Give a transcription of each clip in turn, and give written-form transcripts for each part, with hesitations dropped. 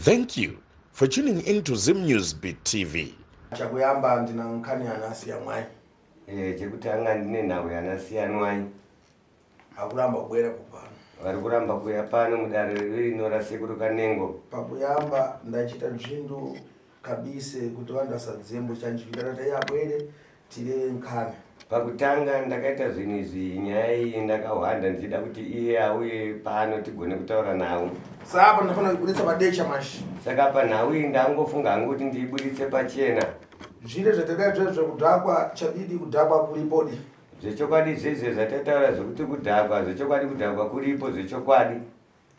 Thank you for tuning into Zim News Beat TV. Chakuyamba ndina nkhani anasiya mwai. Chekutanga ndine nawe anasiyanwai. Akuramba kubwera kupano. Vari kuramba kuya pano mudare rino rasekuru Kanengo. Pakuyamba ndachita bzvindu kabise kuti vanhu vasadzembo chanjira tati abwere tire nkhani. Pakutanga ndakaita zvinhu izvi nyaya iyi ndakahwanda ndichida kuti iye auye pano tigone kutaura nawo. Saka ndafana kubuditsa padecha mashi. Saka panhau iyi ndangofunga hangu kuti ndiibuditse pachena. Zviro zvatakaita zvekudhakwa chadidi kudhakwa kuripodi. Zvechokwadi zvese zvatataura zvekuti kudhakwa, zvechokwadi kudhakwa kuripo zvechokwadi.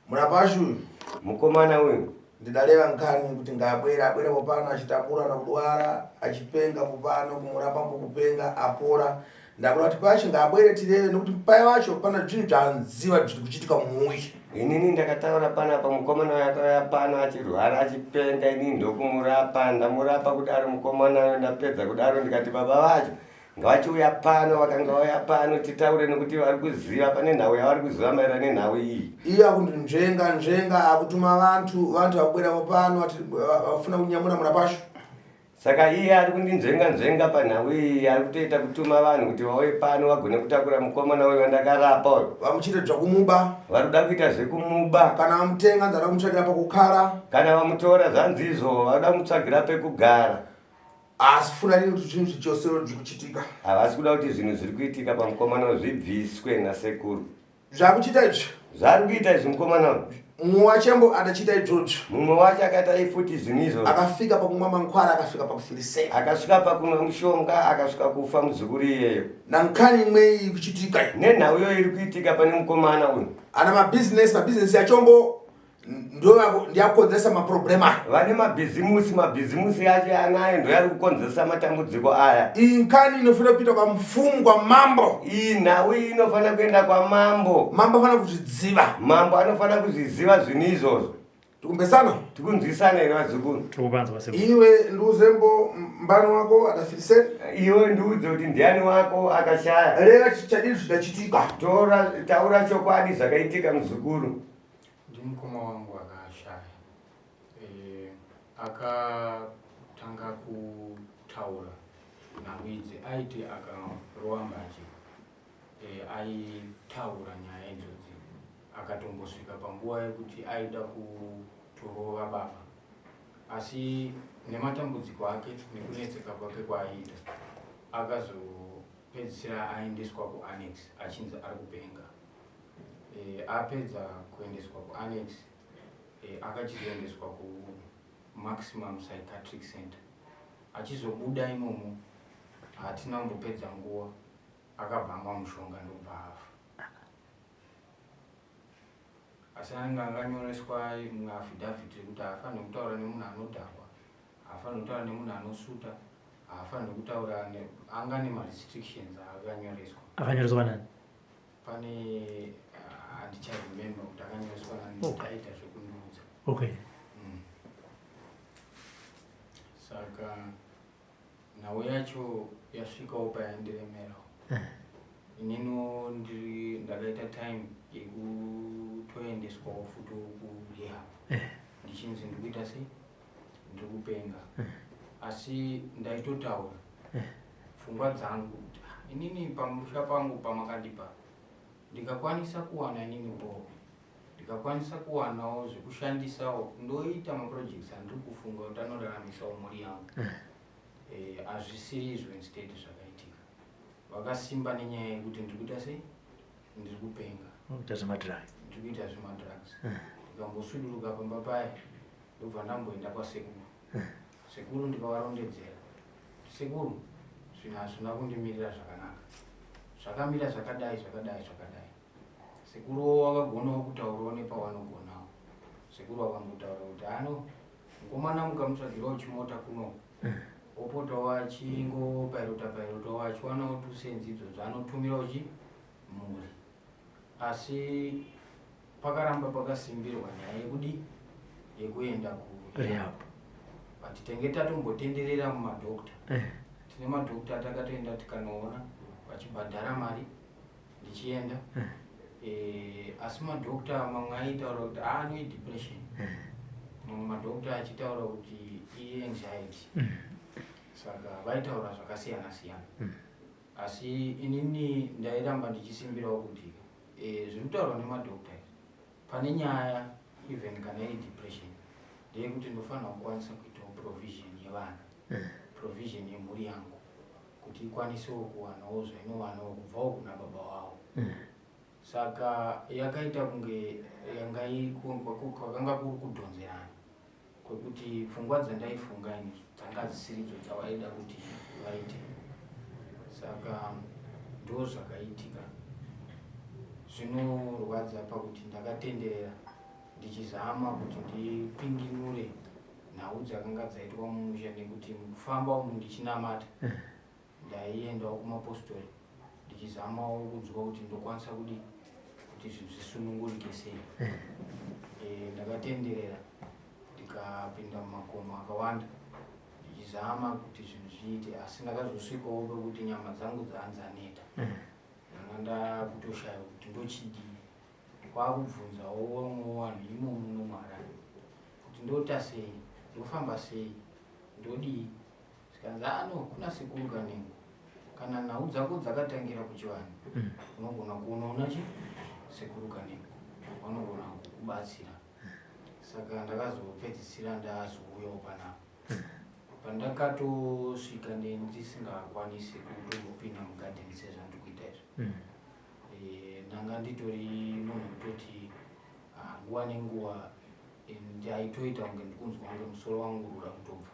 Murapashu Mukomana uyu ndidaleva nkhani kuti ngabwera popano achitambura nakudwara achipenga popano kumurapa mbokupenga apora. Ndakuti pashi ngabwere tireve nokuti pai wacho pana zvinhu zvanziva zviri kuchitika mumuwi. inini ndakataura panapa mukomana wakauya pano achirwara achipenga, inini ndokumurapa, ndamurapa kudaro mukomana uyu ndapedza kudaro ndikati baba vacho ngavachiuya pano, vakanga vauya pano titaure nokuti vari kuziva pane nhau yavari kuziva maererano nenhau iyi. Iye akuti nzvenga akutuma vantu vakubwera pano vafuna kunyamura murapashu. Saka iye ari kundinzvenga panhau iyi, ari kutoita kutuma vanhu kuti vauye pano vagone kutakura mukomana uyu wandakarapa uyu. Vamuchite zvakumuba. Vari kuda kuita zvekumuba. Kana vamutenga nzara kumutsvagira pekugara. Kana vamutora zvanzi izvo vakuda kumutsvagira pekugara. Asi funani kuti zvinhu zvichosero zviri kuchitika. Havasi kuda kuti zvinhu zviri kuitika pamukomana uyu zvibviswe nasekuru. Zvakuchita izvi. Zvari kuita izvi mukomana uyu. Mumwe wachembo adachita izvozvo. Mumwe wacho akaita ifuti zvinhu izvozvo. Akafika pakumwa mankwara, akasvika pakufiriseka. Akasvika pakunwa mushonga, akasvika kufa muzukuru iyeyo. Nankhani imwe iri kuchitika. Nenhau iyo iri kuitika pane mukomana uyu. Ana mabhizinesi yachombo ndiyakonzesa maproblema. Vane mabhizimusi acho anayo ndo yari kukonzesa matambudziko aya. Iyi nkhani inofanira kupita kwa mfumu, kwa mambo. Iyi nhau iyi inofanira kuenda kwa mambo. Mambo anofanira kuzviziva. Mambo anofanira kuzviziva zvinhu izvozvo. Tikumbesana? Tikunzwisana here vazukuru. Iwe ndiuzembo mbani wako adafiriseni. Iwe ndiudze kuti ndiani wako akashaya. Reva chadini zvidachitika. Taura chokwadi zvakaitika muzukuru. Ndimukoma wangu akashaya. Akatanga kutaura naWidzi aiti akarowa mbachi. Aitaura nyaya idzodzi. Akatombosvika panguva yekuti aida kutorova baba. Asi nematambudziko ake nekunetseka kwake kwaaiita, akazopedzisira aendeswa kuannex achinzi ari kupenga. Apedza kuendeswa kuannex, akachizoendeswa kuMaximum Psychiatric Center. Achizobuda imomo, hatina kumbopedza nguva, akabva amwa mushonga ndobva afa. Asi anenge anganyoreswa muafidhavhiti kuti haafaniri kutaura nemunhu anodhakwa, haafaniri kutaura nemunhu anosuta, haafaniri kutaura anga nemarestrictions akanyoreswa. Akanyoreswa nani? Pane handicharemember kuti akanyoreswa nani, aita zvekundiudza. Okay. Saka nhau yacho yasvikawo payandiremerawo. Inino ndakaita time yekutoendeswawo futi kurehab. Ndichinzi ndikuita sei? Ndiri kupenga. Asi ndaitotaura pfungwa dzangu kuti inini pamusha pangu pamakandipa ndikakwanisa kuwana inini bohwe, ndikakwanisa kuwanawo zvekushandisawo, ndoita maprojects andiri kufunga kuti anoraramisawo mhuri yangu. Hazvisiri izvo instead zvakaitika. Vakasimba nenyaya yekuti ndiri kuita sei? Ndiri kupenga. Ndiri kuita zvemadrugs. Ndikambosuduruka pamba paya ndobva ndamboenda kwasekuru. Sekuru ndikavarondedzera. Sekuru, zvinhu hazvina kundimirira zvakanaka. Zvakamira zvakadai. Sekuru wakagonawo kutaurawo nepawanogonawo. Sekuru wakambotaura kuti mukomana mukamutsvagirawo chimota kuno, opotawo achingopairota achiwanawo tusenzi idzodzo anotumirawo mhuri. Asi pakaramba pakasimbirwa nyaya yekuenda kurehab. But tenge tatombotenderera mumadhokta. Tine madhokta atakatoenda tikanoona vachibhadhara mari ndichienda. Asi madhokta mamwe aitaura kuti anodepression. madhokota achitaura kuti anxiety. Saka vaitaura zvakasiyana-siyana. Asi inini ndairamba ndichisimbirawo kuti zviri kutaurwa nemadhokota pane nyaya even kana iri depression ndeyekuti ndofanira kukwanisa kuitawo provision yevana, provision yemhuri yangu kuti ikwanisewo kuwanawo zvainowanawo kubvawo kuna baba wavo. Saka yakaita kunge kwakanga kuri kudhonzerana kwekuti pfungwa dzandaifunga ini dzanga dzisiridzo dzawaida kuti vaite. Saka ndo zvakaitika. Zvinorwadza pakuti ndakatenderera ndichizama kuti ndipinginure nhau dzakanga dzaitwa mumusha nekuti mukufamba umu ndichinamata ndaiendawo kumapostori ndichizamawo kudzwa kuti ndokwanisa kuti zvinhu zvisunungurike sei. Ndakatenderera ndikapinda mumakomo akawanda ndichizama kuti zvinhu zviite, asi ndakazosvikawo pekuti nyama dzangu dzanzaneta. Ndanga ndakutoshaya kuti ndochidii. Kwakubvunzawo vamwe vanhu imomo muMharare kuti ndota sei, ndofamba sei, ndodii. Zikanzi kuna sekuru kanengo, kana nhau dzako dzakatangira kuchivanhu unogona kuonawo sekuru kanengo vanogona kukubatsira. Saka ndakazopedzisira ndazouyawo panapa. Pandakatosvika ndisingakwanisi kutopinda mugadheni sezvandikuita izvo, ndanga nditori munhu kutoti nguva nenguva ndaitoita kunge ndikunzwa kunge musoro wangu uri kutobva.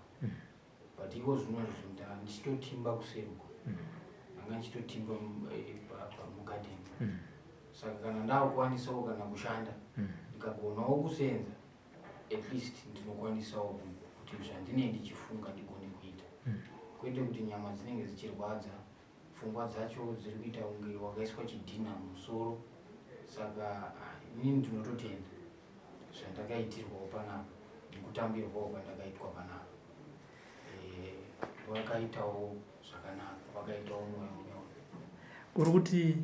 But iko zvinozvo ndichitotimba kuseri uko, ndanga ndichitotimba mugadheni. Saka kana ndakukwanisawo kana kushanda ndikagonawo kusenza, at least ndinokwanisawo kuti zvandinenge ndichifunga ndigone kuita. Kwete kuti nyama dzinenge dzichirwadza, pfungwa dzacho dziri kuita kunge wakaiswa chidhina mumusoro. Saka inini ndinototenda zvandakaitirwawo panapa nekutambirwawo kwandakaitwa panapa. Wakaitawo zvakanaka, wakaitawo mwoyo munyoro. Uri kuti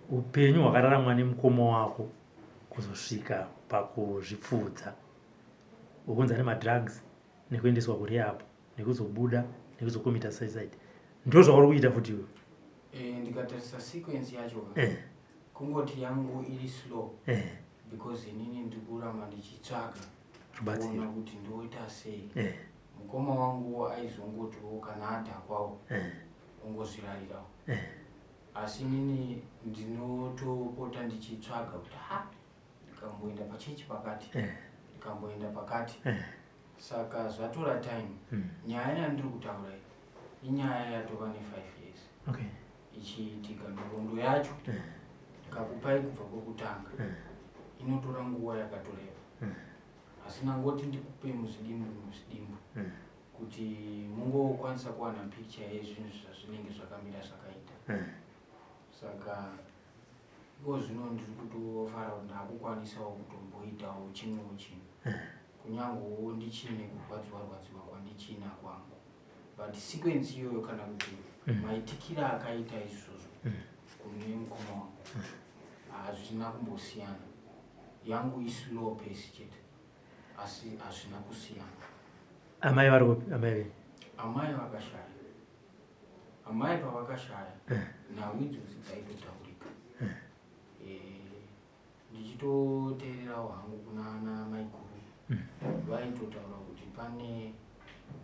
upenyu hwakararamwa nemukoma wako kuzosvika pakuzvipfudza, ukunza nemadrugs, nekuendeswa kurehab, nekuzobuda, nekuzokomita suicide, ndo zvauri kuita futi iwe? Ndikatarisa sequence yacho kungoti yangu iri slow, because inini ndikuramba ndichitsvaga kuona kuti ndoita sei. Mukoma wangu aizongotiwo kana adhakwawo ongozvirarirawo. Asi inini ndinotopota ndichitsvaga kuti ndikamboenda pachechi pakati, ndikamboenda pakati. Saka zvatora time. Nyaya yandiri kutaura inyaya yatova ne 5 years ichiitika. Nhoroondo yacho ndikakupai kubva kwekutanga inotora nguva yakatoreba. Asi nangoti ndikupe muzvidimbu kuti mungokwanisa kuwana picture yezvinhu zvazvinenge zvakamira zvakaita. Saka iko zvino ndiri kutofara kuti ndakukwanisawo kutomboitawo chimwewo chinhu, kunyangewo ndichine kurwadziwa kwandichina kwangu. But sequence iyoyo kana kuti maitikira akaita izvozvo kune mukoma wangu hazvina kumbosiyana. Yangu islow pace chete, asi hazvina kusiyana. Amai vari kupi? Amai vakashaya. Amai pavakashaya nhau idzodzi dzaitotaurika. Ndichitoteererawo hangu kuna ana maikuru vaitotaura kuti pane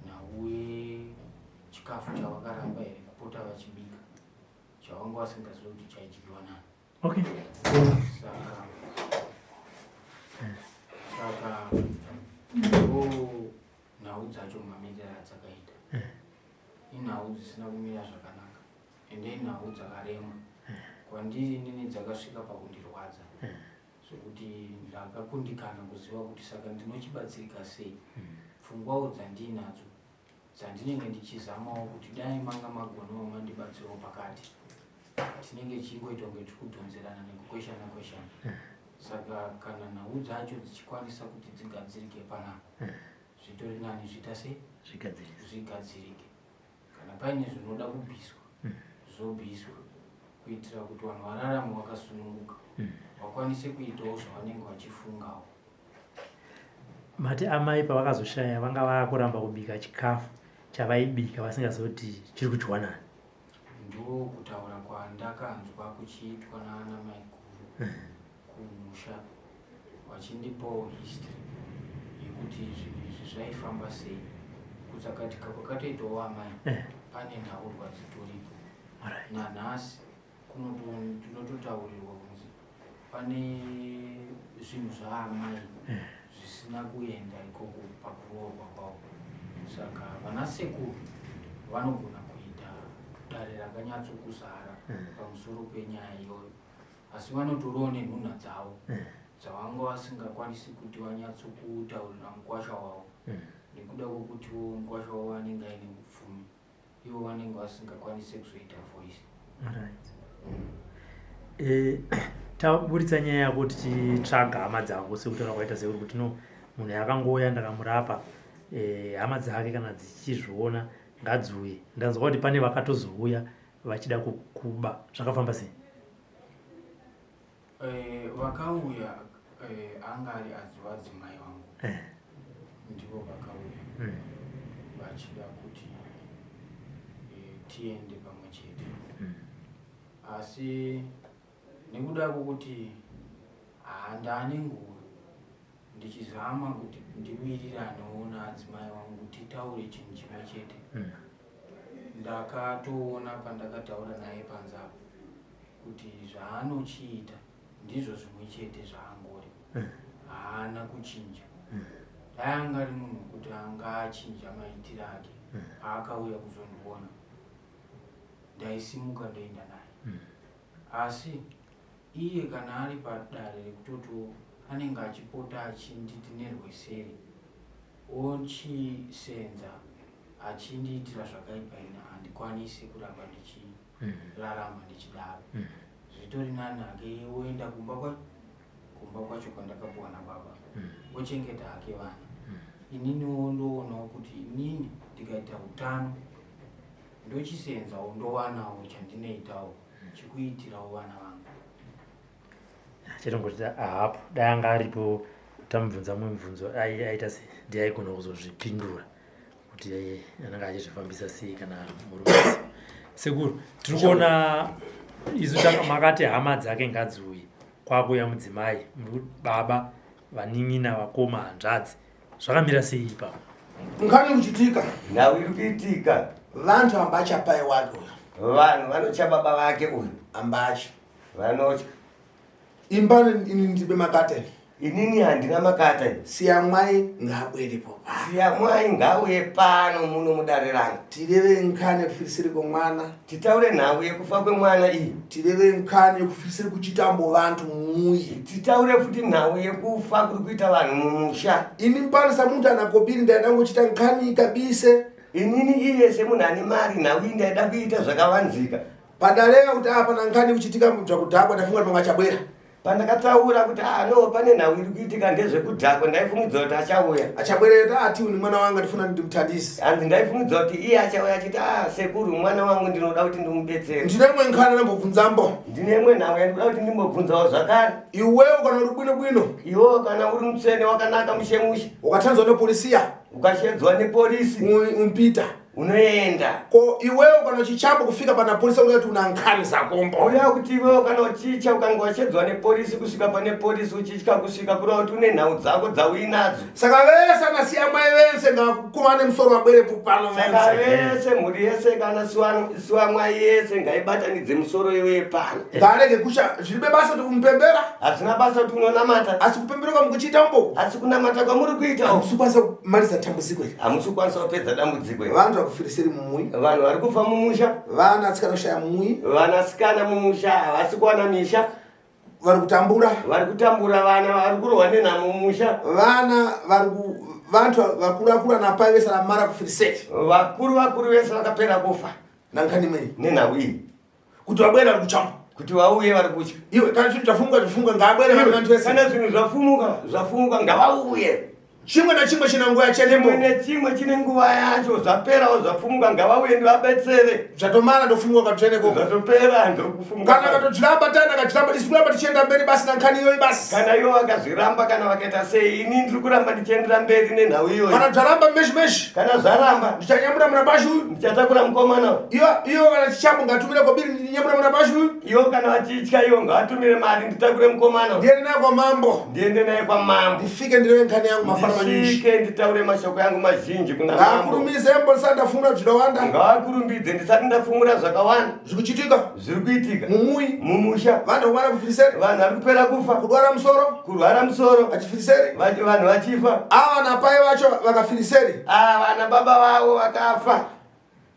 nhau yechikafu chavakaramba here kupota vachibika, chavanga vasingazivi kuti chaidyiwa nani. Saka ndo nhau dzacho mamiriro adzakaita. Inhau dzisina kumira zvakanaka, ende inhau dzakarema kwandiri inini dzakasvika pakundirwadza, zvokuti ndakakundikana kuziva kuti saka ndinochibatsirika sei. Pfungwawo dzandinadzo dzandinenge ndichizamawo kuti dai manga magonawo mandibatsirawo pakati, tinenge chingoita kunge tiri kudhonzerana nekukweshana. Saka kana nhau dzacho dzichikwanisa kuti dzigadzirike panapa, zvitori nani, zviita sei zvigadzirike. Kana paine zvinoda kubviswa zvobviswa, kuitira kuti vanhu vararame vakasununguka, vakwanise kuitawo zvavanenge vachifungawo. mati amai pavakazoshaya vanga vakuramba kubika chikafu chavaibika vasingazoti chiri kudyiwa nani. Ndo kutaura kwandakanzwa kuchiitwa naana maikuru kumusha vachindipawo history yekuti zvinhu izvi zvaifamba sei kutsakatika kwakatoitawo amai pane nhaurwa dzitoripo nanhasi tinototaurirwa kunzi pane zvinhu zvaamai zvisina kuenda ikoko pakuroorwa kwavo. Saka vanasekuru vanogona kuita dare rakanyatsokuzara pamusoro penyaya iyoyo, asi vanotoriwo nenhunha dzavo dzavanga vasingakwanisi kuti vanyatsokutaurira mukwasha wavo nekuda kwokutiwo mukwasha wavo vanenge aine upfumi, ivo vanenge vasingakwanisi kuzoita voice. Taburitsa nyaya yako tichitsvaga hama dzangu sekutaura kwaita seuri kuti no munhu yakangouya ndakamurapa hama dzake kana dzichizviona ngadziuye. Ndanzwa kuti pane vakatozouya vachida kukuba, zvakafamba sei? Vakauya anga ari adzimai vangu ndivo vakauya vachida kuti tiende pamwe chete, asi nekuda kwokuti handane nguva ndichizama kuti ndiwiriranewo naadzimai vangu titaure chinhu chimwe chete. Ndakatoona pandakataura naye panzapa kuti zvaanochiita ndizvo zvimwe chete zvaangori, haana kuchinja. Dai anga ari munhu kuti anga achinja maitiro ake paakauya kuzondiona ndaisimuka ndoenda naye, asi iye kana ari padare rekutoto anenge achipota achinditi nerweseri ochisenza achindiitira zvakaipa ina handikwanisi kuramba ndichirarama ndichidaro. Zvitori nani hake oenda kumba kwacho kwandakapuwa nababa ochengeta hake vana. Ininiwo ndoonawo kuti inini ndikaita utano ndochisenzawo ndowanawo chandinoitawo chikuitirawo vana vangu. Chirongoti hapo dai anga aripo tamubvunza mumwe mubvunzo aita sei ndiaigona kuzozvipindura kuti anenge achizvifambisa sei kana murume. Sekuru, tiri kuona isu makati hama dzake ngadziuye, kwakuya mudzimai, baba, vanin'ina, vakoma, hanzvadzi, zvakamira sei ipapo? Nkhani kuchitika nhau iri kuitika, vantu ambacha pai wake uyo, vanhu vanotya baba vake uyu, ambacha vanotya. imba ini ndibe makateni, Inini handina makateni, siya mwai ngabwerepo pa siya mwai ngauye pano muno mudare rangu tireve nkhani kufirisiri komwana, titaure nhau yekufa kwemwana iyi, tireve nkhani kufirisiri kuchitambo vantu muyi, titaure futi nhau yekufa kuri kuita vanhu mumusha. ini mpanisa muntu anakobiri ndaida ngochita nkhani kabise. Inini iye semunhu ane mari nhau iyi ndaida kuita zvakavanzika. Padalea kuti apa na nkhani kuchitika zvakudhakwa ndafunga kuti pangachabwera. Pandakataura kuti no pane nhau iri kuitika ndezvekudhakwa ndaifungidza kuti achauya. Achabwerera ati uni mwana wanga ndifuna ndimuthandise. Hanzi ndaifungidza kuti iye achauya achiti sekuru mwana wangu ndinoda kuti ndimubetsere. Ndine imwe nkhani ndambobvunzambo. Ndine imwe nhau yandinoda kuti ndimbobvunzawo zvakare. Iwewe kana uri bwino bwino. Iwo kana uri mutsvene wakanaka mushemushe. Ukathanzwa nepolisiya. Ukashedzwa nepolisi. Umpita. Unoenda. Ko iwewe kana chichambo kufika pana polisi ukati una nkhani zakombo. Uya kuti iwewe kana uchicha ukanga washedzwa nepolisi kusvika pane polisi uchitya kusvika kuri kuti une nhau dzako dzauinadzo. Saka vese anasiya mai vese ngakumane musoro wabwerepo pano vese. Saka vese mhuri yese kana siwa mwai yese ngaibatanidze musoro iwe pano. Ndarege kusha zviribe basa kuti kumpembera. Hazvina basa kuti unonamata. Asi kupembera kwamukuchita umbo. Asi kunamata kwamuri kuita. Hamusukwanisa kumaliza tambudziko iri. Hamusukwanisa kupedza dambudziko iri. Vantu vakufirisiri mumui. Vanhu vari kufa mumusha. Vanatsikana kushaya mumui. Vanasikana mumusha havasi kuwana misha. Vari kutambura. Vari kutambura vana vari kurohwa nenhamo mumusha. Vana vantu vakuru anapai vese ramara kufiriseti. Vakuru vese vakapera kufa. Nankhani mweni. Nenhau iyi. Kuti wabwera vari kuchamba. Kuti vauye vari kutya. Iwe kana zvinhu zvafunga ngabwere vantu vese. Kana zvinhu zvafumuka ngavauye. chimwe na chimwe china nguva yachenepo chimwe chine nguva yacho. Zvaperawo zvafumuka ngavauye ndivabetsere. zvatomara ndofumuka katveneko Zvatopera ndokufumuka. kana katozviramba tana kachiramba tisinkuramba tichienda mberi basi nankhani iyoyi basi Kana ivo vakazviramba kana vakaita sei, ini ndiri kuramba ndichiendera mberi nenhau iyoyi. kana zvaramba meshi Kana zvaramba ndichanyamura murabashi uyu ndichatakura mukomana uyu. iyo kana chichambo ngatumire kobiri ndinyamura murabashi uyu Ivo kana vachitya ivo ngavatumire mari nditakure mukomana uyu. ndiende naye kwamambo Ndiende naye kwamambo. ndifike ndireve nkhani yangu mafara manyinji Ndisvike nditaure mashoko yangu mazhinji kuna mambo. ngakurumise embo ndisati ndafumura zvakawanda Ngavakurumbidze ndisati ndafumura zvakawanda. zvikuchitika Zviri kuitika mumui mumusha. vanhu vakumana kufiriseri Vanhu vari kupera kufa, kudwara musoro kurwara musoro, achifiriseri vanhu vachifa. ava napai vacho vakafiriseri Vana baba vavo vakafa.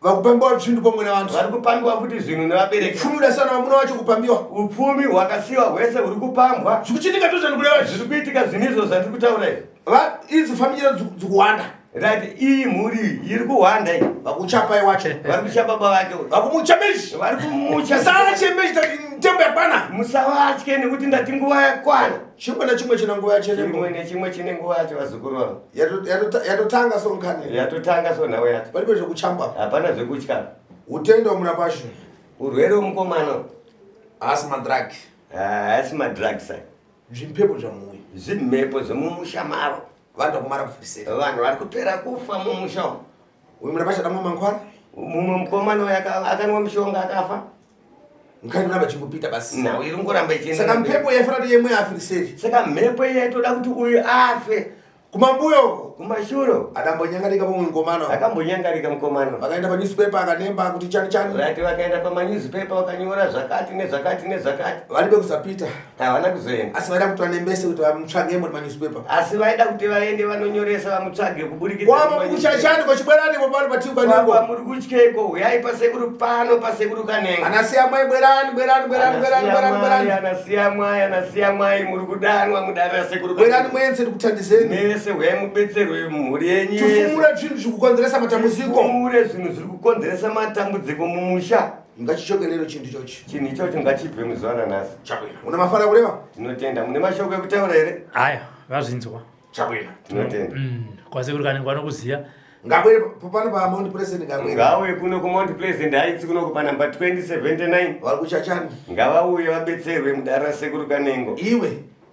vakupambiwa zvinhu pomwe nevantu Vari kupambiwa futi zvinhu nevabereki. upfumi udasiyana vamuna vacho kupambiwa Upfumi hwakasiyiwa hwese huri kupambwa. zvikuchitika tozvandikureva Zviri kuitika zvinizvo zvandiri kutaura izvi. idzi familia dzikuwanda Right, iyi mhuri iri kuhwanda iyi. vakuchapai wacho Vari kucha baba vake uyu. vakumucha meshi Vari kumucha. sache meshi ntembo yakwana Musavatye nekuti ndati nguva yakwana. chimwe nachimwe china nguva yachenepo Chimwe nechimwe chine nguva yacho vazukuru vavo. yatotanga sonkhani Yatotanga sonhau yacho. palibe zvekuchamba Hapana zvekutya. utenda wamurapashi Urwere hwomukomana haasi madragi haasi madrugs aya. zvimhepo zvamumwe Zvimhepo zvemumusha maro. vanhu vakumara kufiriseri Vanhu vari kupera kufa mumusha umu. uyu murapashi adamwa mankwara Mumwe mukomana uyu akanwa mushonga akafa. nkhani ramba chingupita basi Nhau iri ngoramba ichienda. saka mhepo yaifana kuti yemwe afiriseri Saka mhepo iye toda kuti uyu afe. kumambuyo Kumashuro adambonyangarika pomwe mukomana akambonyangarika mukomana. vakaenda panewspaper akanemba kuti chani chani Right, vakaenda pamanewspaper vakanyora zvakati nezvakati nezvakati. valibe kusapita Havana kuzoenda. asi vaida kuti vanembese kuti vamutsvagemo nemanewspaper Asi vaida kuti vaende vanonyoresa vamutsvage kubudikidza. kwama kuchachani kwachibweranimo pano patiuka nengo Kwapa muri kutyeko uyai pasekuru pano pasekuru kanenga. anasiya mwai bwerani Anasiya mwai muri kudanwa mudanira sekuru bwerani mwense ndikuthandizeni mese huyai mubetserwe mhuri yenyu yese. tifumure zvinhu zvikukonzeresa matambudziko Tifumure zvinhu zviri kukonzeresa matambudziko mumusha. ngachichoke lero chinhu ichochi Chinhu ichocho ngachibve muzuva ranhasi. chabwino una mafara kureva Tinotenda. Mune mashoko ekutaura here? haya vazvinzwa chabwino Tinotenda. kwasekuru kanenge vanokuziya ngabwere pano pamount president ngabwere Ngauye kuno kumount pleasant haitsi kuno kupanamba 2079. vari kuchachani Ngavauye vabetserwe mudare rasekuru kanengo.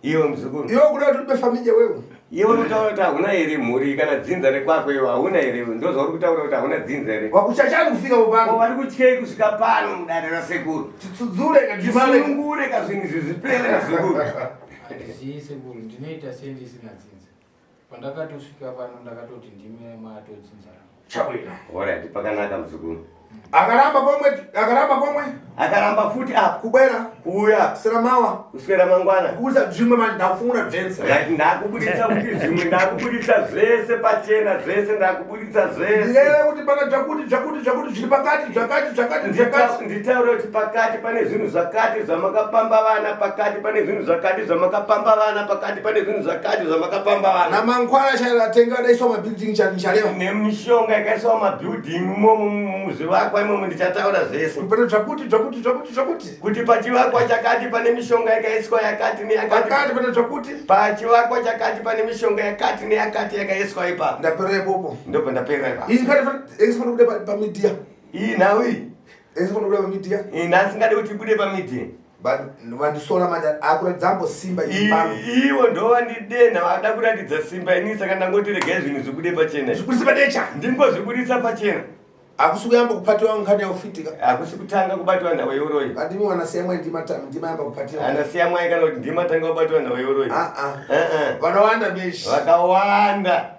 Iwe muzukuru. iwe kuda kuti upe familia wewe Iwe utaura kuti hauna here mhuri kana dzinza rekwako iwe hauna here. Ndozvauri kutaura kuti hauna dzinza here. wakuchachani kufika popano Vari kutyei kusvika pano mudare rasekuru. titsudzure kadzimale Tisungure kazvinhu izvi zvipere muzukuru. Handizii sekuru ndinoita sendisina dzinza. Pandakatosvika pano ndakatoti ndime matodzinza rangu. chabwino Alright, pakanaka muzukuru. akaramba pomwe Akaramba futi apa kubwera kuuya seramawa kuswera mangwana. kubusa zvimwe manje ndakufungura bvensa Right, ndakubuditsa kuti zvimwe ndakubuditsa zvese pachena zvese ndakubuditsa zvese. ndireve kuti pana zvakuti zviri pakati zvakati Nditaure kuti pakati pane zvinhu zvakati zvamakapamba vana, pakati pane zvinhu zvakati zvamakapamba vana, pakati pane zvinhu zvakati zvamakapamba vana. namankwara chatenga adaiswa mabuilding chanichareva Nemishonga yakaiswa mabuilding imomo muzvivakwa imomo ndichataura zvese. pane zvakuti Kuti pachivakwa chakati pane mishonga yakaiswa yakati neyakati. pakati pane zvakuti Pachivakwa chakati pane mishonga yakati neyakati yakaiswa ipapo. ndaperera ipopo Ndobva ndapera ipapo. iyi nkhani ekisifana kude pamedia Iyi nhau iyi. ekisifana kude pamedia Ndasingade kuti ibude pamidhini. vandisola manje akuratidza simba ipano Iwo ndovandidenha vada kuratidza simba ini saka ndangoti regai zvinhu zvibude pachena. zvikudisa padecha Ndingozvibuditsa pachena. akusi kuyamba kupatiwa nkhani yakufitika Hakusi kutanga kubatwa nhau yeuroi. andimi wanasiya mwai ndimayamba kupatiwa Anasiya mwai kana kuti ndimatanga kubatwa nhau yeuroi. vanowanda meshi Vakawanda.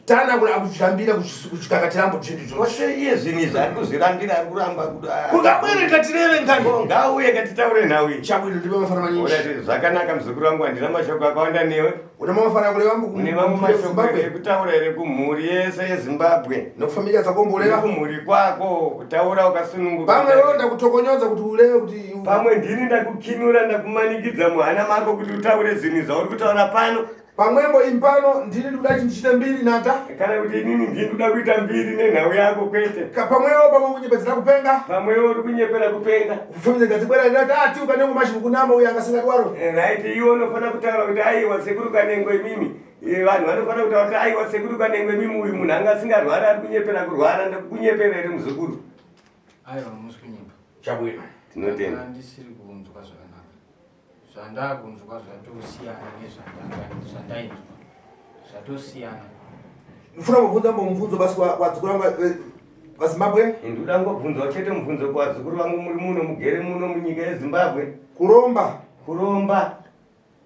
tana kuti akuzvirambira kuchikakatirambo zvinhu izvozvo Kose iye zvinhu izvi ari kuzvirambira ari kuramba kungabwere katireve nkhani ngauye katitaure nhau iyi. chabwino ndipe mafana manyinji Zvakanaka muzukuru wangu, handina mashoko akawanda newe. una mafana kureva Une mamwe mashoko ekutaura here kumhuri yese yeZimbabwe. nekufamilia Uri dzakomboreva kumhuri kwako kutaura ukasununguka. pamwe wewo ndakutokonyodza kuti ureve kuti Pamwe ndini ndakukinura ndakumanikidza muhana mako kuti utaure zvinhu zvauri kutaura pano. pamwembo impano ndini ndikuda chindichite mbiri nata Kana kuti inini ndini kuda kuita mbiri nenhau yako kwete. pamwewo pamwe kunyepedzera kupenga Pamwewo uri kunyepera kupenga. kufamilia gadzibwera inati ati ukanengo mashimu kunama uyo angasingati waro Right, iwe unofana kutaura kuti aiwa sekuru kanengo imimi vanhu vanofana kutaura kuti aiwa sekuru kanengwe mimi uyu munhu anga asingarwari ari kunyepera kurwara ndekunyepera here muzukuru aiwa musi kunyepa chabwino tinotenda ndisiri kunzwa zvakanaka zvandakunzwa zvatosiyana nezvandainzwa zvatosiyana ndifuna kubvunza mubvunzo basi wadzukuru vangu vazimbabwe ndoda ngobvunzawo chete mubvunzo kwadzukuru vangu muri muno mugere muno munyika yezimbabwe kuromba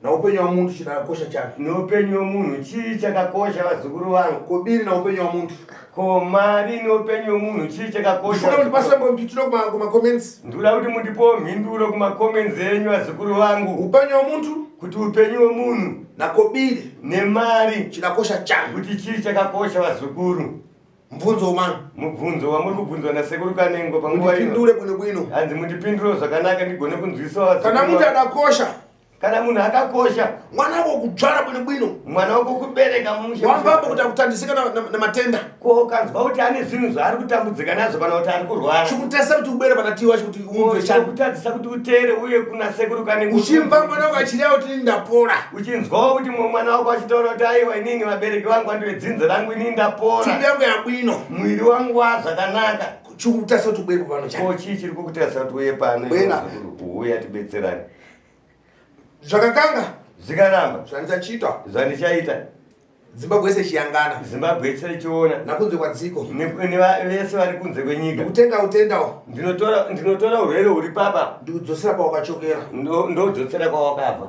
naupenyu hwamunhu chakakosha chani noupenyu hwomunhu chii chakakosha vazukuru vangu kobiri naupenyu hwamunhu ko mari noupenyu hwomunhu chii chakakosha ndifuna kuti pasambo mbitiro kumacomments ndoda kuti mundipowo mhinduro kumacomments enyu vazukuru vangu upenyu hwomunhu kuti upenyu hwomunhu nakobiri nemari chinakosha chani kuti chii chakakosha vazukuru mubvunzo umani mubvunzo wamuri kubvunzwa nasekuru kanengo panguva ino mundipindure bwino bwino hanzi mundipinduro zvakanaka ndigone kunzwisawo kana munhu adakosha kana munhu akakosha mwana wako kudzvara bwino bwino mwana wako kubereka wambamba kuti akutandisika nematenda ko kanzwa kuti ane zvinhu zvaari kutambudzika nazvo kana kuti ari kurwara chikutesa kuti ubere panati wacho kuti umve chani kutadzisa kuti uteere uye kuna sekuru kanengo uchimva mwana wako achireva kuti ndapora uchinzwawo kuti mwana wako achitaura kuti aiwa inini vabereki vangu andive dzinza rangu inini ndapora tivi yangu yabwino mwiri wangu wazvakanaka chikutesa kuti ubere pano chani ko chii chiri kukutesa kuti uye pano uya tibetserani zvakakanga zvikaramba zvandichachiita zvandichaita zimbabwe yese chiyangana zimbabwe yese ichiona nakunze kwadziko vese vari kunze kwenyika ndikutenga utendawo ndinotora urwere huri papa ndikudzosera kwawakachokera ndodzosera kwawakabva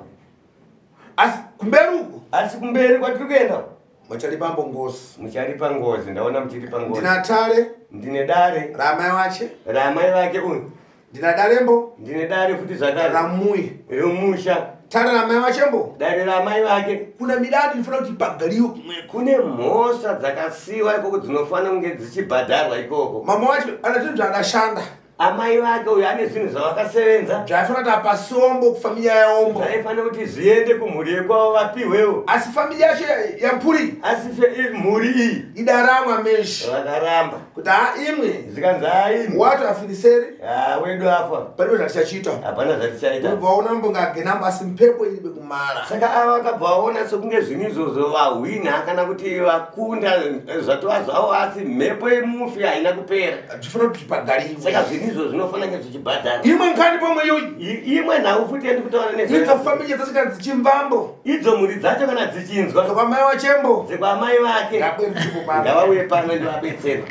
asi kumberi uku asi kumberi kwatiri kuenda mucharipa ngozi mucharipa ngozi ndaona muchiripa ngozi ndina tare ndine dare ramai wache ramai vake uyu ndina darembo ndine dare futi zvakare ramui remusha tare ramai wachembo dare ramai vake kuna mirandu ndinofanira kuti pagariwe kumweko kune mhosva dzakasiyiwa ikoko dzinofanira kunge dzichibhadharwa ikoko mama wacho ana zvinhu zvaadashanda amai vake uyu ane zvinhu zvavakasevenza zvaifanira kuti apa sombo kufamilia yaombo zvaifanira kuti zviende kumhuri yekwavo vapiwewo asi familia yacho yampuri asi mhuri iyi idaramwa meshi vakaramba kuti imwe zikanzi haimwe wato afiriseri wedu afa palibe zvatichachiita hapana zvatichaita ubva waona mbongagenamba asi mhepo iribe kumara saka ava vakabva vaona sekunge zvinhu izvozvo vahwina kana kuti vakunda zvatova zvavo asi mhepo yemufi haina kupera zvifanira kuti pagariwe saka zvinhu izvo zvinofana kunge zvichibhadhara imwe nkani pomwe iyoyi imwe nhau futi endi kutaura idzo familia dzasika dzichimvambo idzo mhuri dzacho kana dzichinzwa dzokwamai wachembo dzekwamai vake ngavauye pano ndivabetsera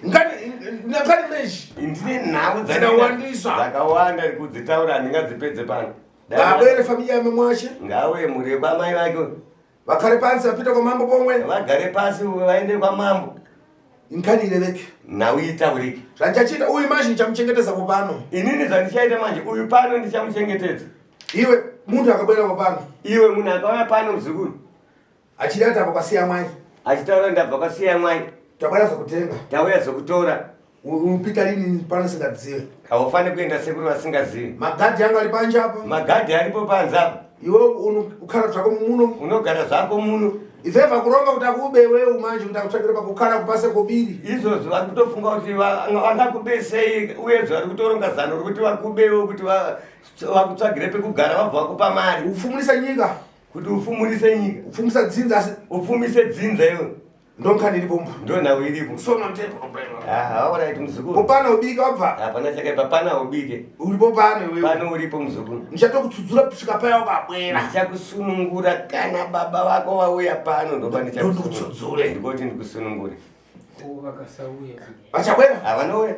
nkani meshi ndine nhau dzinawandisa dzakawanda kudzitaura handingadzipedze pano ngabwere familia yame mwache ngauye mhuri yekwamai vake vakare pansi vapita kwamambo pomwe vagare pasi vaende kwamambo nkani ireveke nhau itaurike zvandichachiita uyu manje ndichamuchengetezapo pano inini zvandichaita manje uyu pano ndichamuchengetedza iwe munhu akabwerapo pano iwe munhu akauya pano muzukuru achida kuti apa kwasiya mwai achitaura ndabva kwasiya mwai tabwera zokutenga tauya zokutora unopita lini pano singadziwe haufani kuenda sekuru vasingazivi magadhi yangu ali panje apa magadhi aripo panze apa iwe ukhala zvako muno unogara zvako muno ifeva kuromba kuti akubewewo manje kuti akutsvakire pakukhala kupase kobiri izvozvo vari kutofunga kuti vangakubesei uyezvo vari kutoronga zano rokuti vakubewo kuti vakutsvagire pekugara vabva vakupa mari ufumulisa nyika kuti ufumurise nyika ufumisa dzinza asi ufumise dzinza iwe ndonkani iripomba ndo nhau iripo sona mtepo hauraiti muzukuru popana ubike wabva hapana chakaipa pana ubike uripo pano iwewe pano uripo muzukuru ndichatokutsudzura kusvika paya ukabwera ndichakusunungura kana baba vako vauya pano ndondikutsudzure ndikoti ndikusunungure vakasauya vachabwera havanouya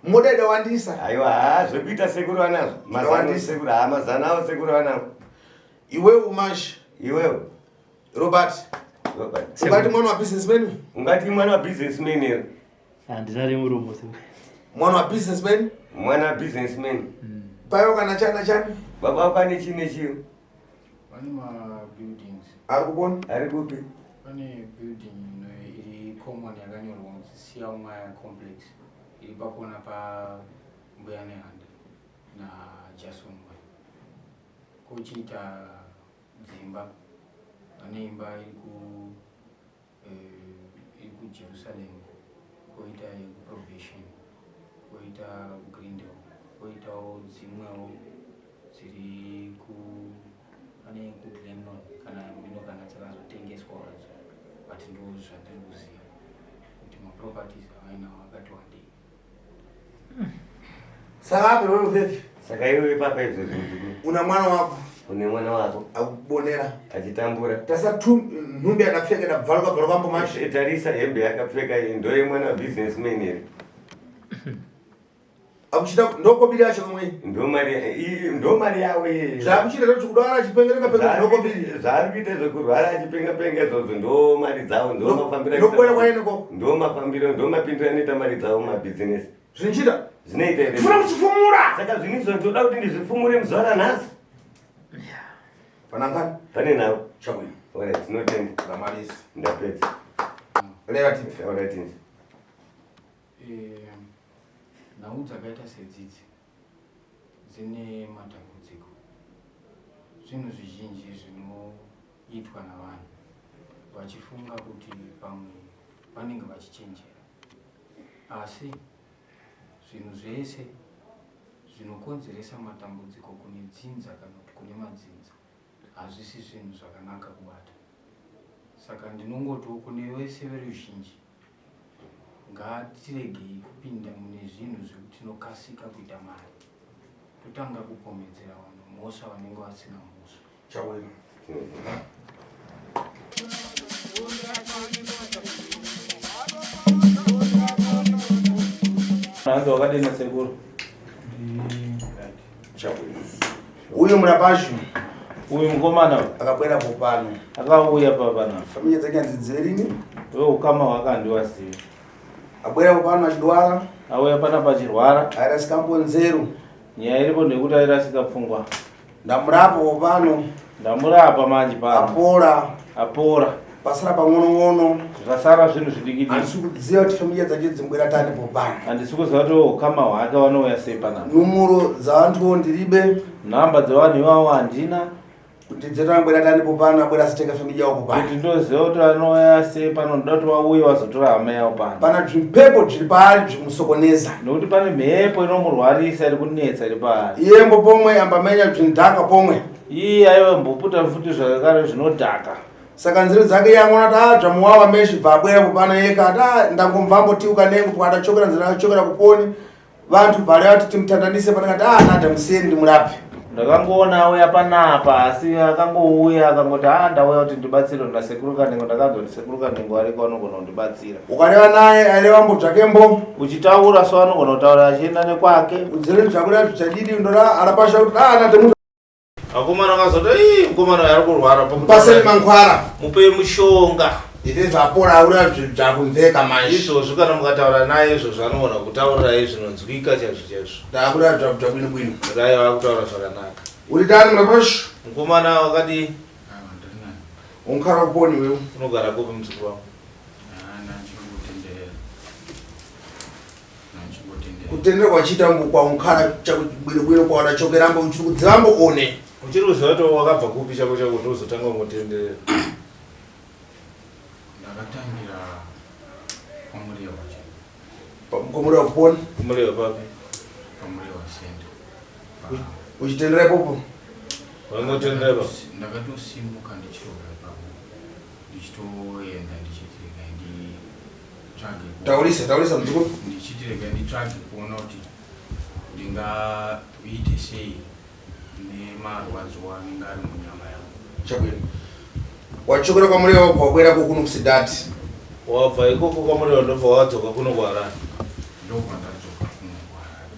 modaida wandisa aiwa zvekuita sekuru vanazvo mazano sekuru mazana avo sekuru vanavo iwewe umashi iwewe robert ungati mwana wabusinessman ungati mwana wabusinessman here handina remuromo mwana wabusinessman mwana wabusinessman payo kana chana chani baba vako ane chii nechiyo pane mabuildings ari kupona ari kupi pane building iri common yakanyorwa kuti siyaumaya complex iri papona pambuya nehanda najasonwa kochiita dzimba pane imba iri kujerusalem koita yekuprobation koita kugrindel koitawo dzimwewo dziri pane kuglenon kana mino kana dzakazo ndo zvandiri kuziva kuti maproperties avainawo akati wandei. Saka ape wewe vevi. Saka iwe papa izvo zvinhu. Una mwana wako. Une mwana wako akubonera achitambura. Tasa nhumbi akapfeka ndabvaluka mambo mashi. Tarisa hembe yakapfeka iyi ndo yemwana businessman here. Akuchita ndokobiri yacho kamwe. Ndo mari yawe iyi. Zvakuchita kuti kudwara achipengereka penga ndokobiri. Zvari kuita zvekurwara achipenga izvozvo ndo mari dzawo ndo mafambiro. Ndokwenda kwaine ko. Ndo mafambiro ndo mapindiro anoita mari dzawo mabusiness. Zvinchita. Zvinoita here. Funa kuchifumura. Saka zvinizvo ndoda kuti ndizvifumure muzuva ranhasi. Panangani? Pane nawo. Chabwino. Alright, tinotenda. Ramarisi. Ndapedza. Reva tipi. Alright. Nhau dzakaita sedzidzi dzine matambudziko. Zvinhu zvizhinji zvinoitwa navanhu vachifunga kuti pamwe vanenge vachichenjera. Asi zvinhu zvese zvinokonzeresa matambudziko kune dzinza kana kuti kune madzinza hazvisi zvinhu zvakanaka kubata. Saka ndinongotiwo kune vese veruzhinji ngatiregei kupinda mune zvinhu zvekuti tinokasika kuita mari. Totanga kupomedzera vanhu mhosva vanenge vasina mhosva. Chabwino. Nanzo wakadena sekuru. Chabwino. Uyu murapashu. Uyu mukomana akabwera popano. Akauya papa na. Familia dzake nzidzirini. Wewe ukama wakandiwasiya. Abwera popano achidwara. Auya pana pachirwara. Airasikambo nzeru. Nyaya iripo ndekuti airasika pfungwa. Ndamurapo popano. Ndamurapa manje pano. Apora. Pasara pang'ono-ng'ono. Zvasara zvinhu zvidikidi. Handisi kudziva kuti familia dzacho dzimbwera tani popano. Handisi kuziva kuti ukama hwake wanouya sei panapa. Numuro dzavantuwo ndiribe. Nhamba dzevanhu ivavo handina. Kuti dzetangwera tani popano abwera asitenga familia yavo popano. Kuti ndoziva kuti anouya sei pano ndoda kuti wauye wazotora hama yavo pano. Pana zvimhepo zviri paari zvinomusokoneza. Nokuti pane mhepo inomurwarisa iri kunetsa iri paari. Iyembo pomwe ambamenya zvinodhaka pomwe. Iye aiva mboputa futi zvakare zvinodhaka. Saka nzira dzake yangona kuti zvamuwawa meshi bvabwera popano yeka ati ndangomvambo tiuka nengu kuti adachokera nzira achokera kuponi. Vantu bhari kuti timutandanise panakati nada museni ndimurape. Ndakangoona auya panapa asi akangouya akangoti ndauya kuti ndibatsire nasekuru Kanengo. Ndakazoti sekuru Kanengo ariko anogona kundibatsira. Ukareva naye aireva mbozvakembo. Uchitaura so anogona kutaura achienda nekwake. Udzire zvakura zvichadidi ndora arapasha kuti nada akomana akazoti mukomana ari kurwara paseri mankwara mupe mushonga ite zvapora aura zvakumveka manje izvozvo kana mukataura naye izvo zvanogona kutaurirai zvinonzwika chaizvo ndakura zvabwino rai vakutaura zvakanaka. uri tani murapashu mukomana wakadii? unkara kuponi wewe unogara kupi mudzukuru wangu? kutendera kwachiita kwaunkara chakubwino kwawadachokera uchiri kudziva one uchiri kuziva kuti wakabva kupi chako chako kuti uzotanga mutenderera? Ndakatangira pamurewa pamurewa kuponi kumurewa papi? pamurewa senda. uchitendera ipopo wangotendera? Ndakatosimuka ndichiroga ipapo ndichitoenda ndichitirega nditsvage taurisa muzukuru ndichitirega nditsvage kuona kuti ndingaite sei nemarwadzo anenge ari munyama yangu. chabwino wachokera kwamurewa kwabwera kuno kusidhati wabva ikoko kwamurewa ndobva wadzoka kuno kuharare? Ndokwandadzoka kuno kuharare.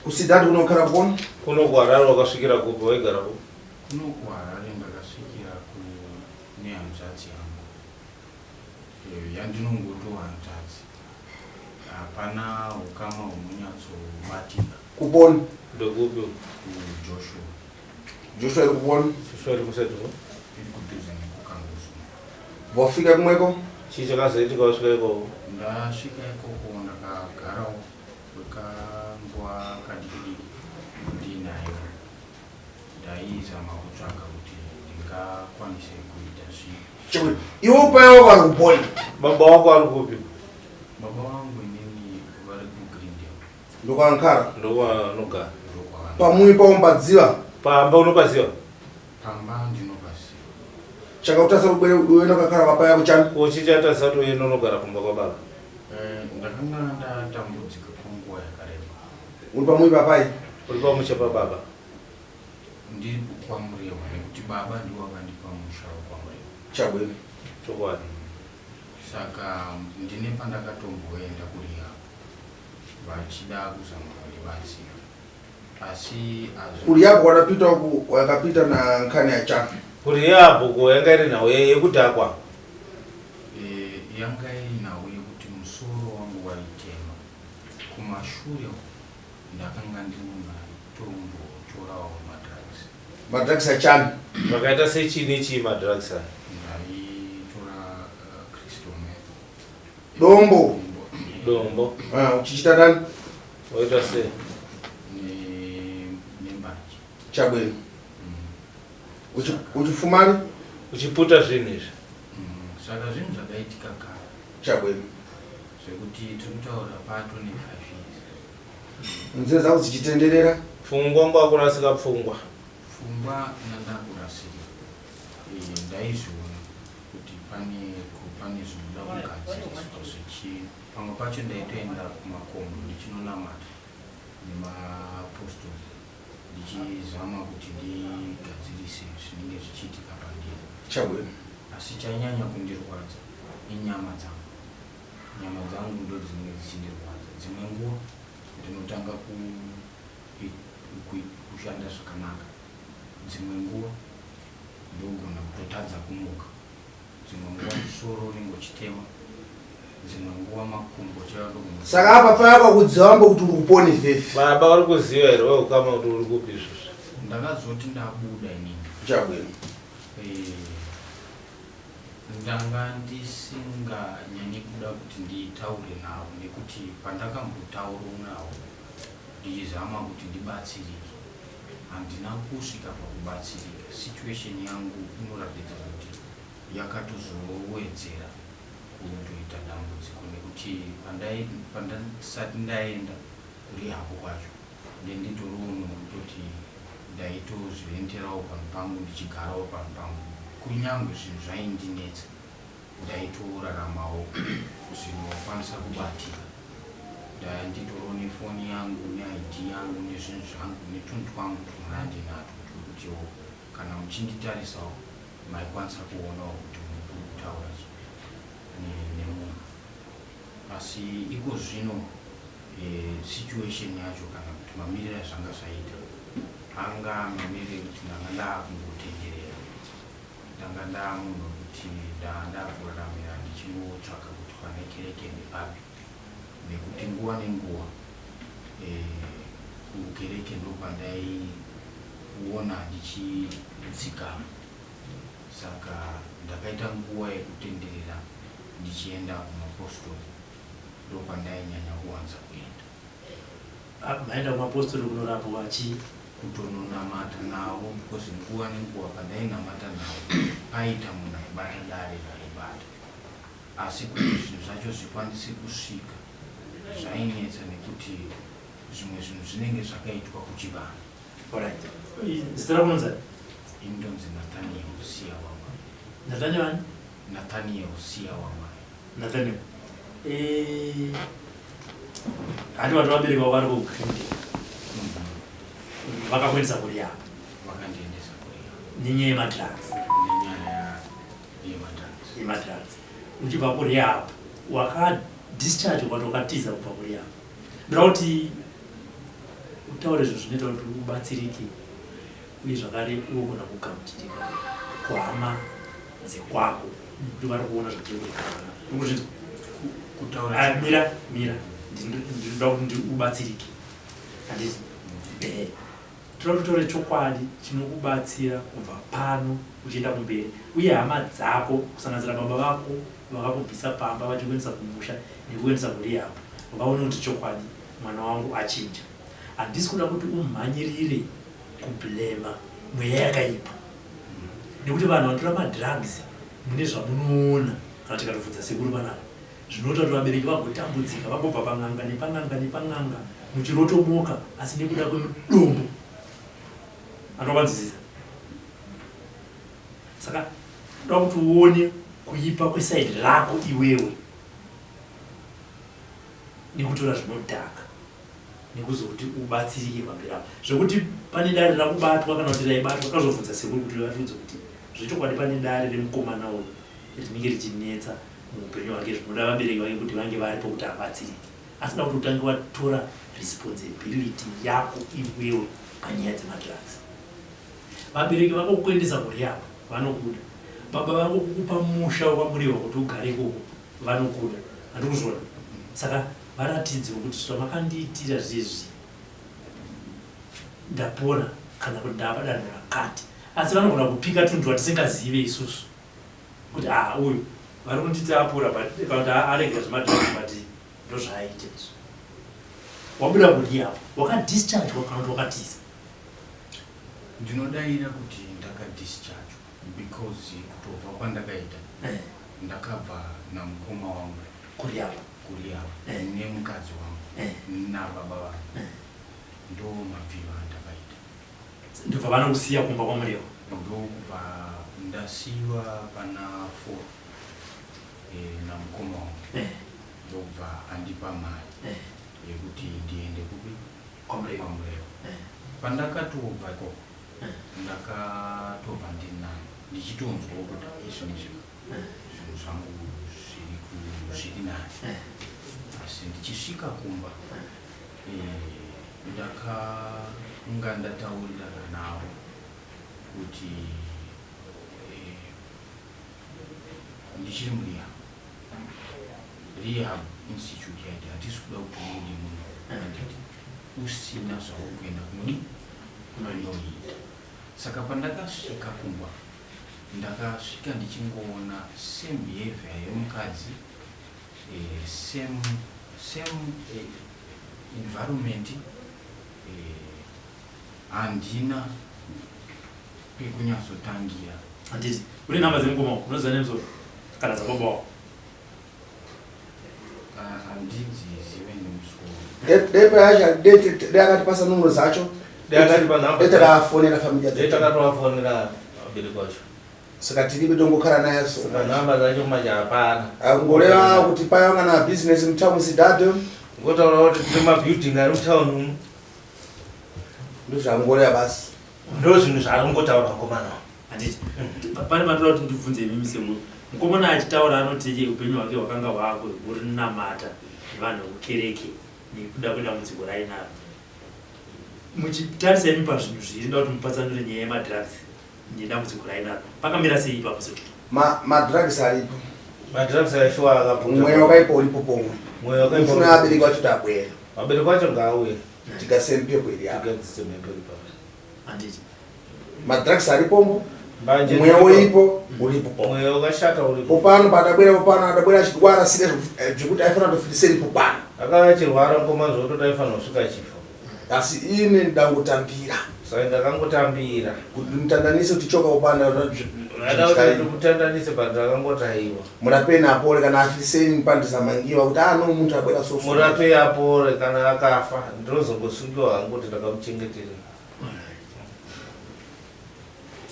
kusidhati kunokara kuponi kuno kuharare wakasvikira kupi waigara kupi? Kuno kuharare ndakasvikira nehanzvadzi yangu yandinongotohanzvadzi. Hapana ukama hunonyatsobatika. kuponi ndokupi? Joshua iri kuponi Joshua iri kusetuko iri kudhuze nekukangusu. vafika kumweko chii chakazoitika wasvika ikoko? Ndasvika ikoko ndakagarawo kwekanguva kadiki ndinayo ndaizama kutsvaga kuti ndingakwanise kuita zvii. chabwino iwe upayo vari kuponi baba wako ari kupi? Baba vangu inini vari kuGreendale. ndokwankara ndokwanogara? pamui paumbadziva pamba unopaziva? Pamba ndinopaziva. chakautasa kubwera uenda kakara papa yako chani uchichata sato yeno nogara kumba kwa baba ndakanga ndatambudzika kwenguva yakareba. uri pamwe papai uri pamusha pababa ndiri kwamurehwa nekuti baba ndiwo akandipa musha wekwamurehwa. chabwino chokwadi Saka ndine pandakatomboenda kuriya vachida kuzama kundibatsira, asi uri yapo wanapita uku wakapita na nkhani ya chani kuri yapo yanga iri nhau yekudhakwa yanga iri nhau yekuti musoro wangu waitema. Kumashure ndakanga ndinonga tombotorawo madrugs ya chani vakaita sechini chii madrugs aya ndaitora crystal meth, dombo uchichita nani waita sei nembachi. chabwino uchifumari uchiputa zvinhu izvi Saka zvinhu zvakaitika kare chabwino zvekuti tiri kutaura pa 25 years. nzeve dzako dzichitenderera pfungwa ngwakurasika pfungwa Pfungwa nandakurasika ndaizviona kuti pane zvinoda kugadziriswa pamwe pacho ndaitoenda kumakomo ndichinonamata nemaapostoli ndichizama kuti ndigadzirise zvinenge zvichiitika pandiri. chabwino Asi chanyanya kundirwadza inyama dzangu. Nyama dzangu ndo dzinenge dzichindirwadza. Dzimwe nguva ndinotanga kushanda zvakanaka, dzimwe nguva ndogona kutotadza kumuka, dzimwe nguva musoro unenge uchitema, dzimwe nguva makumbo chaandogona. saka apa payakakudziwambo kuti uri kupona ifefi baba uri kuziva here weukama kuti uri kupi izvozvo ndakazoti ndabuda inini chabwino ndanga ndisinganyanyi kuda kuti nditaure navo nekuti pandakambotaura navo ndichizama kuti ndibatsirike handina kusvika pakubatsirika. Situation yangu inoratidza kuti yakatozowedzera kutoita dambudziko nekuti pandasati ndaenda kuri hako kwacho ndenditoriwo munhu kutoti ndaitozvirenderawo panhu pangu ndichigarawo panhu pangu kunyange zvinhu zvaindinetsa ndaitoraramawo zvinokwanisa kubatika. Ndaitoriwo nefoni yangu neID yangu nezvinhu zvangu netunhu twangu tunandinatwo turikutiwo kana muchinditarisawo maikwanisa kuonawo kuti munhu uri kutaura nemunhu. Asi iko zvino situation yacho kana kuti mamiriro azvanga zvaita anga mamiriro ekuti ndanga ndaakungotenderera, ndanga ndaamunhu kuti ndakuraramira ndichinotsvaka kuti pane kereke ndepapi, nekuti nguva nenguva kukereke ndopandaiona ndichidzikama. Saka ndakaita nguva yekutenderera ndichienda kumapostoli, ndopandainyanya kuwanza kuenda. maenda kumapostoli kunorapa vachi kutononamata navo because nguva nenguva pandainamata navo paita munhu aibata dare raibata, asi kuti zvinhu zvacho zvikwanise kusvika zvainetsa nekuti zvimwe zvinhu zvinenge zvakaitwa kuchivana. alright zita rakunonzi Indonzi Nathaniel Usiya Wamai. Nathaniel Nathaniel Usiya Wamai. Nathaniel handi vanhu vabereka vari kugrindi vakakuendesa kuri yavo Vakandiendesa kuriya nenyaya yemadrugs nenyaya yemadrugs. uchibva kuri yavo wakadischarge kwati wakatiza kubva kuri yavo ndoda kuti utaure izvo zvinoita kuti ubatsirike uye zvakare ugona kugamuchitika kuhama dzekwako kuti vari kuona zvatiurikana mira ndinoda kuti ubatsirike handisi toda kutaura chokwadi chinokubatsira kubva pano uchienda kumberi uye hama dzako kusanganisira baba vako vakakubvisa pamba vachikuendesa kumusha nekuendesa kuri yavo vaone kuti chokwadi mwana wangu achinja. Handisi kuda kuti umhanyirire kublema mweya yakaipa nekuti vanhu vanotora madrugs mune zvamunoona kana tikatobvunza sekuru vanavo zvinoita kuti vabereki vagotambudzika vagobva pan'anga nepan'anga muchirotomoka asi nekuda kwedombo anovanzwisisa. Saka ndoda kuti uone kuipa kwesaidi rako iwewe nekutora zvinodhaka nekuzoti ubatsirike pamberi apo zvekuti pane dare rakubatwa kana kuti raibatwa kazobvunza sekuru kuti vatudze kuti zvechokwadi pane dare remukomana uyu rinenge richinetsa muupenyu hwake zvinoda vabereki vake kuti vange varipo kuti abatsirike asi da kuti utange watora responsibility yako iwewe panyaya dzemadrugs. Vabereki vakokuendesa kuri yako vanokuda, baba vako kukupa musha wakamuriwa kuti ugare ikoko vanokuda, handikuzvona. Saka varatidze kuti zvamakandiitira zvezvi ndapona kana kuti ndava danho rakati, asi vanogona kupika tunhu twatisingazive isusu kuti uyu vari kunditi apura kuti arega zvemadrugs but ndozvaaite izvo. Wabuda kuri yako wakadischarge kana kuti wakatiza. Ndinodaira kuti ndakadischarge because kutobva kwandakaita ndakabva namukoma wangu kuri yako nemukadzi wangu nababa vangu ndo mabviro andakaita. Ndobva vanokusiya kumba kwamuriwo? Ndobva ndasiyiwa pana 4 namukoma wangu ndobva andipa mari yekuti ndiende kupi kwamuriwo. Pandakatobva ikoko ndakatobva ndichitonzwawo kuti izvo nezvinhu zvangu zviri nani, asi ndichisvika kumba ndakanga ndataurirana navo kuti ndichiri murehab institute yaiti hatisi kuda kuti udi munhu anditi usina zvaukuenda kunoita. Saka pandakasvika kumba ndakasvika ndichingoona same behavior yemukadzi, same environment, handina pekunyatsotangira. Handiti une nhamba dzemukoma unoziva nemusoro kana dzababa wako? Handidzizive nemusoro. Akatipasa numero dzacho ndakatipafonera familia takatovafonera vabereki vacho, saka tiribe tongokhala naye so nhamba dzacho maja hapana. ngoreva kuti paya kana business mutaundi sidhadho ngotaura kuti tiri mabuilding ari mutaundi umu, ndozvangoreva basi, ndo zvinhu zvaari kungotaura mukomana. Handiti pane matoda kuti ndibvunze imimi semuru, mukomana achitaura anoti upenyu hwake hwakanga hwako hurinamata nevanhu vekukereke nekuda kwedambudziko rainaro. Muchitarisa imi pazvinhu zviri nda kuti mupatsanure nyaya yemadrugs nedambudziko rainaro, pakamira sei ipapo se? madrugs aripo, Madrugs aishuwa akabvunza mweya wakaipa uripo pomwe, mufuna abereki vacho tabwera, vabereki vacho ngauye tikasempekweri yako tigadzise meperi pasi. Handiti madrugs aripombo, Mbanje mweya weipo uripo pomwe. mweya wakashata uripo. Popano padabwera popano adabwera achirwara sire zvekuti aifana kutofundiseri popano. Akava achirwara mukomana zvekuti aifanira kusvika chifo. Asi ine ndangotambira. Saka ndakangotambira. Kuti mutandanise kuti choka popano Ada kuti mutandanise but ndakangotaiwa. Murape apore kana afiseni mpandisa mangiwa kuti no muntu abwera sofu. Murape apore kana akafa ndozongosungiwa hangu kuti ndakamuchengetera.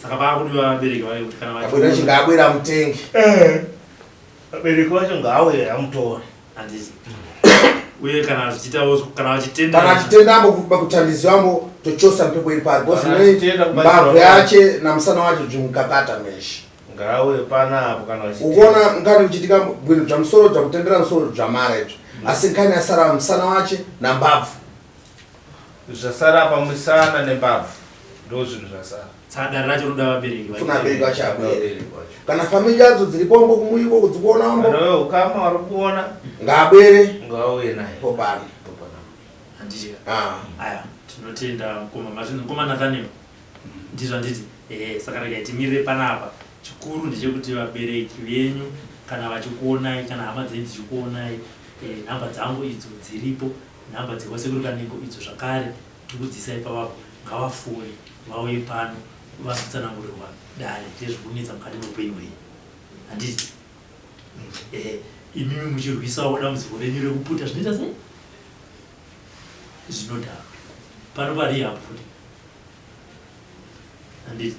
saka vakuti vabereki vake kuti kana abwera chingabwera mutenge. Vabereki vacho ngauye amutore. Handiti uye kana zvichitawo kana achitendambo kutandizwambo tochosa mpepo iri pari because mbabvu yache namusana wacho zvimukakata meshi ngauye panapo kana ukoona ngani uchitika bwino zvamusoro zvakutendera musoro zvamara izvo asi nkani yasara musana wache nambabvu zvasara pamusana nembabvu ndo zvinhu zvasara. tsada racho roda vabereki funa abereki vacho abwere kana famili yadzo dziripombo kumuiko kudzikuonambo kana wewe ukama wari kuona ngabwere ngauye naye popano. Handiti aya tinotenda mukoma Nathaniel ndizvo handiti saka regai timirire panapa. Chikuru ndechekuti vabereki venyu kana vachikuonai kana hama dzenyu dzichikuonai, nhamba dzangu idzo dziripo, nhamba dzewasekuru kanengo idzo zvakare tikudzisai pavapo, ngavafone vauye pano vazotsanangurirwa dare rezvekunetsa mukati meupenyu hwenyu. Handiti imimi muchirwisawo dambudziko renyu rekuputa zvinoita sei zvinodhaka pano parehab futi. Handiti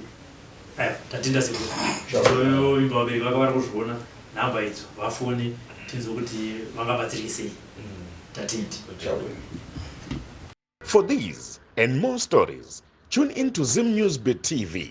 aya tatenda sekuru imba vabereki vakavara kuzviona nhamba idzo vafoni tinzwe kuti vangabatsirike sei tatindi. For these and more stories, tune in to Zim News Bit TV.